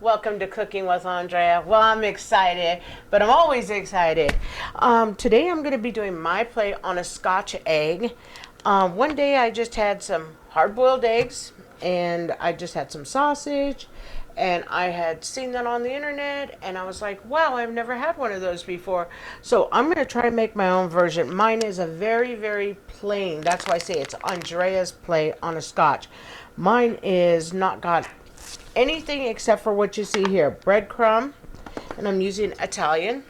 Welcome to Cooking with Andrea. Well, I'm excited, but I'm always excited. Today I'm going to be doing my plate on a Scotch egg. One day I just had some hard-boiled eggs, and I just had some sausage, and I had seen that on the internet, and I was like, wow, I've never had one of those before. So I'm going to try and make my own version. Mine is a very, very plain. That's why I say it's Andrea's plate on a Scotch. Mine is not got anything except for what you see here, breadcrumb, and I'm using Italian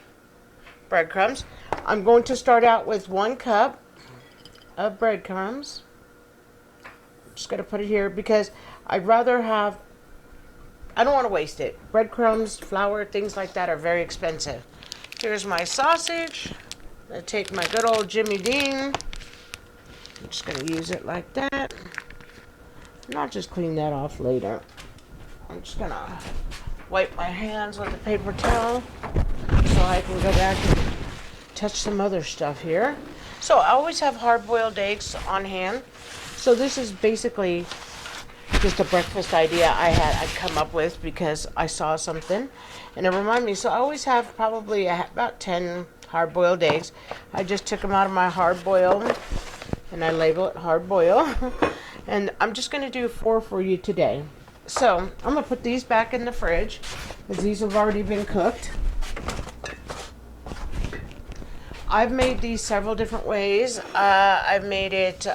breadcrumbs. I'm going to start out with 1 cup of breadcrumbs. I'm just going to put it here because I'd rather have, I don't want to waste it. Breadcrumbs, flour, things like that are very expensive. Here's my sausage. I'm going to take my good old Jimmy Dean. I'm just going to use it like that. And I'll just clean that off later. I'm just gonna wipe my hands with a paper towel so I can go back and touch some other stuff here. So I always have hard-boiled eggs on hand. So this is basically just a breakfast idea I'd come up with because I saw something and it reminded me. So I always have probably about 10 hard-boiled eggs. I just took them out of my hard-boil and I label it hard-boil. And I'm just gonna do 4 for you today. So I'm gonna put these back in the fridge because these have already been cooked. I've made these several different ways. I've made it,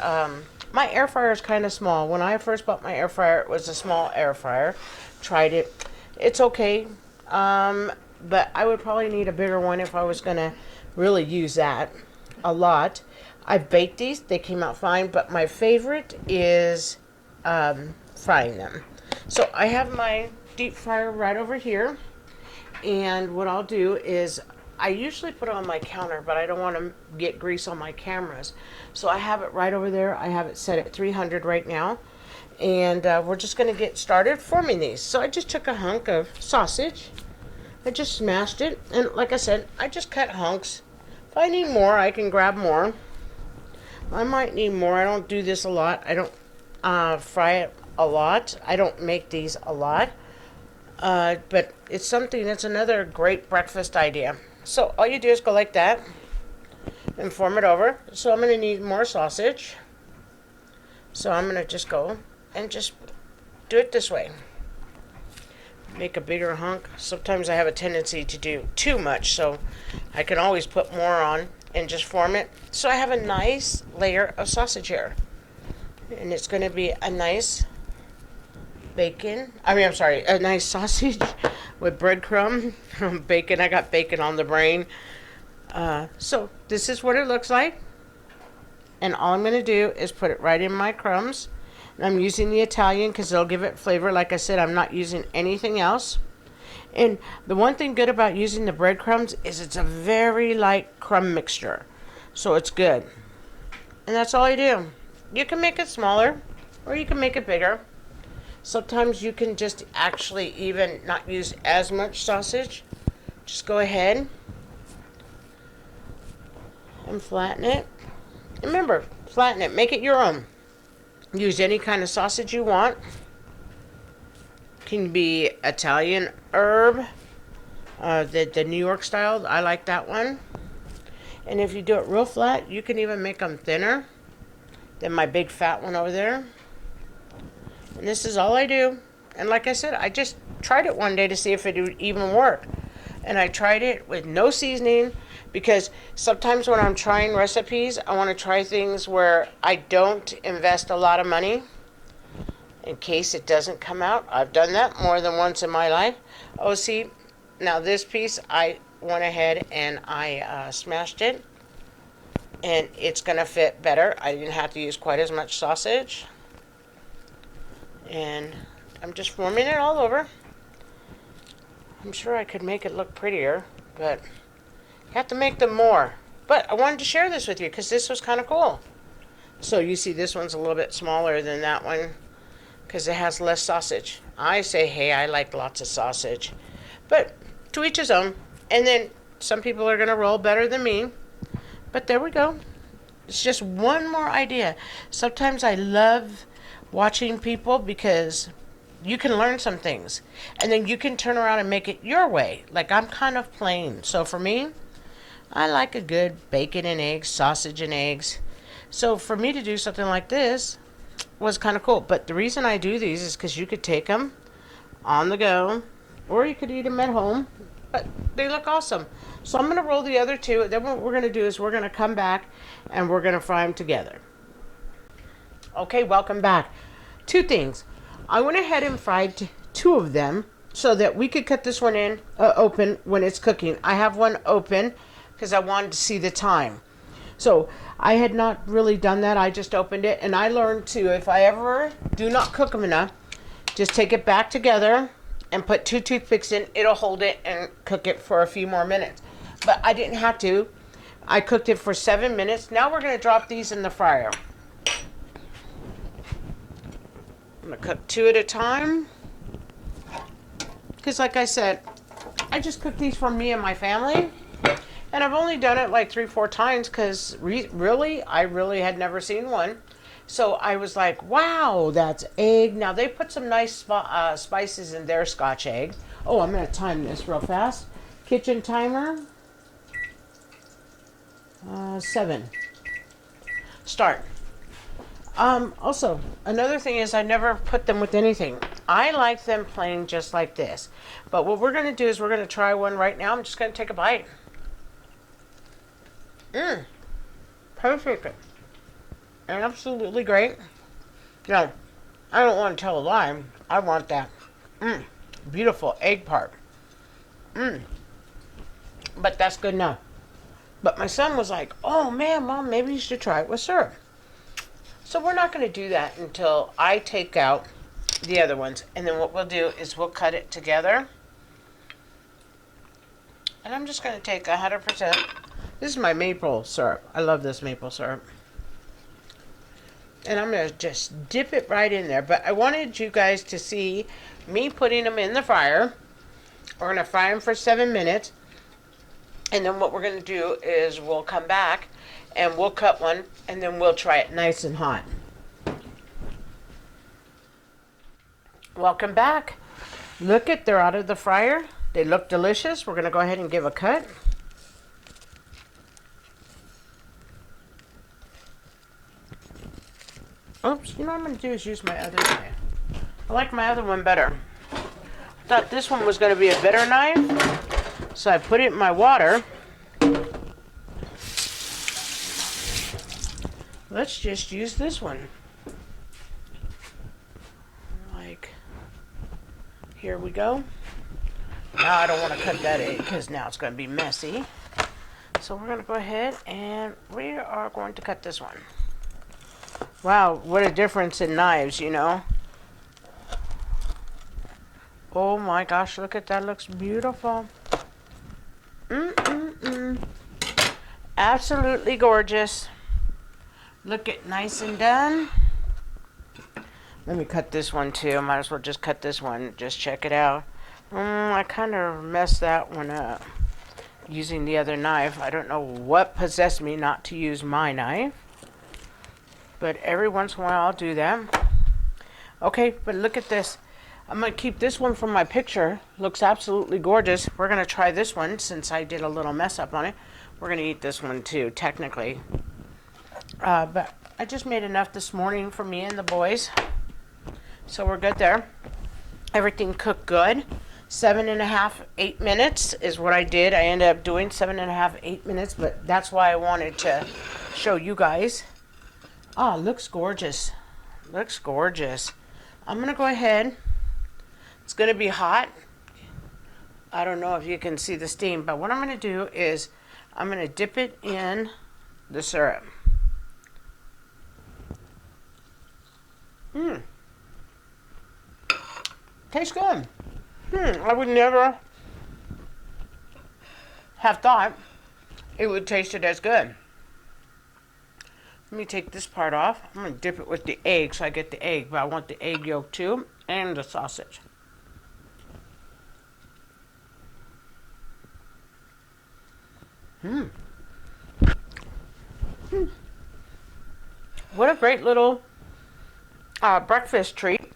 my air fryer is kind of small. When I first bought my air fryer, it was a small air fryer. Tried it. It's okay. But I would probably need a bigger one if I was gonna really use that a lot. I've baked these. They came out fine, but my favorite is frying them. So I have my deep fryer right over here, and what I'll do is I usually put it on my counter, but I don't want to get grease on my cameras. So I have it right over there. I have it set at 300 right now, and we're just going to get started forming these. So I just took a hunk of sausage. I just smashed it, and like I said, I just cut hunks. If I need more, I can grab more. I might need more. I don't do this a lot. I don't fry it a lot. I don't make these a lot, but it's something that's another great breakfast idea. So all you do is go like that and form it over. So I'm going to need more sausage. So I'm going to just go and just do it this way. Make a bigger hunk. Sometimes I have a tendency to do too much, so I can always put more on and just form it. So I have a nice layer of sausage here. And it's going to be a nice a nice sausage with breadcrumb, bacon. I got bacon on the brain. So this is what it looks like. And all I'm going to do is put it right in my crumbs. And I'm using the Italian because it'll give it flavor. Like I said, I'm not using anything else. And the one thing good about using the breadcrumbs is it's a very light crumb mixture. So it's good. And that's all I do. You can make it smaller or you can make it bigger. Sometimes you can just actually even not use as much sausage. Just go ahead and flatten it. Remember, flatten it. Make it your own. Use any kind of sausage you want. Can be Italian herb, the New York style. I like that one. And if you do it real flat, you can even make them thinner than my big fat one over there. And this is all I do. And like I said, I just tried it one day to see if it would even work. And I tried it with no seasoning because sometimes when I'm trying recipes, I want to try things where I don't invest a lot of money in case it doesn't come out. I've done that more than once in my life. Oh, see, now this piece, I went ahead and I smashed it. And it's going to fit better. I didn't have to use quite as much sausage. And I'm just forming it all over. I'm sure I could make it look prettier, but you have to make them more. But I wanted to share this with you because this was kind of cool. So you see this one's a little bit smaller than that one because it has less sausage. I say, hey, I like lots of sausage. But to each his own. And then some people are going to roll better than me. But there we go. It's just one more idea. Sometimes I love watching people because you can learn some things. And then you can turn around and make it your way. Like, I'm kind of plain. So for me, I like a good bacon and eggs, sausage and eggs. So for me to do something like this was kind of cool. But the reason I do these is because you could take them on the go, or you could eat them at home. But they look awesome. So I'm going to roll the other two. Then what we're going to do is we're going to come back and we're going to fry them together. Okay, welcome back. Two things. I went ahead and fried two of them so that we could cut this one in open when it's cooking. I have one open because I wanted to see the time. So I had not really done that. I just opened it, and I learned to, if I ever do not cook them enough, just take it back together and put 2 toothpicks in. It'll hold it and cook it for a few more minutes. But I didn't have to. I cooked it for 7 minutes. Now we're going to drop these in the fryer. I'm going to cook 2 at a time. Because like I said, I just cook these for me and my family. And I've only done it like 3-4 times because I really had never seen one. So I was like, wow, that's egg. Now they put some nice spices in their Scotch egg. Oh, I'm going to time this real fast. Kitchen timer. 7. Start. Also, another thing is I never put them with anything. I like them plain just like this. But what we're going to do is we're going to try one right now. I'm just going to take a bite. Perfect. Absolutely great. Now, I don't want to tell a lie. I want that beautiful egg part. But that's good enough. But my son was like, oh man, Mom, maybe you should try it with syrup. So we're not going to do that until I take out the other ones. And then what we'll do is we'll cut it together. And I'm just going to take 100%. This is my maple syrup. I love this maple syrup. And I'm going to just dip it right in there. But I wanted you guys to see me putting them in the fryer. We're going to fry them for 7 minutes. And then what we're going to do is we'll come back and we'll cut one. And then we'll try it nice and hot. Welcome back. Look at, they're out of the fryer. They look delicious. We're going to go ahead and give a cut. Oops, you know what I'm going to do is use my other knife. I like my other one better. I thought this one was going to be a better knife, so I put it in my water. Let's just use this one. Like, here we go. Now I don't want to cut that egg because now it's going to be messy. So we're going to go ahead and we are going to cut this one. Wow, what a difference in knives, you know. Oh my gosh, look at that. Looks beautiful. Absolutely gorgeous. Look at nice and done. Let me cut this one too. Might as well just cut this one. Just check it out. I kind of messed that one up using the other knife. I don't know what possessed me not to use my knife. But every once in a while I'll do that. Okay, but look at this. I'm going to keep this one from my picture. Looks absolutely gorgeous. We're going to try this one since I did a little mess up on it. We're going to eat this one too, technically. But I just made enough this morning for me and the boys. So we're good there. Everything cooked good. 7.5, 8 minutes is what I did. I ended up doing 7.5, 8 minutes, but that's why I wanted to show you guys. Ah, looks gorgeous. Looks gorgeous. I'm going to go ahead. It's going to be hot. I don't know if you can see the steam, but what I'm going to do is I'm going to dip it in the syrup. Tastes good. I would never have thought it would taste it as good. Let me take this part off. I'm going to dip it with the egg so I get the egg, but I want the egg yolk too and the sausage. What a great little breakfast treat.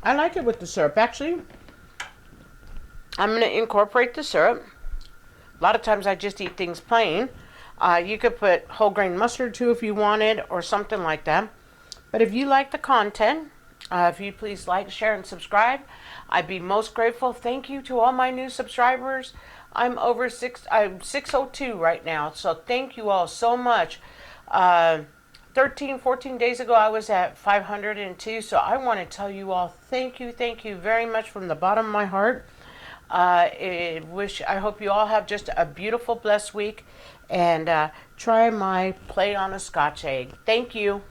I like it with the syrup. Actually, I'm going to incorporate the syrup. A lot of times I just eat things plain. You could put whole grain mustard too if you wanted, or something like that. But if you like the content, if you please like, share, and subscribe, I'd be most grateful. Thank you to all my new subscribers. I'm 602 right now, so thank you all so much. 13, 14 days ago, I was at 502, so I want to tell you all thank you very much from the bottom of my heart. I hope you all have just a beautiful, blessed week, and try my play on a Scotch egg. Thank you.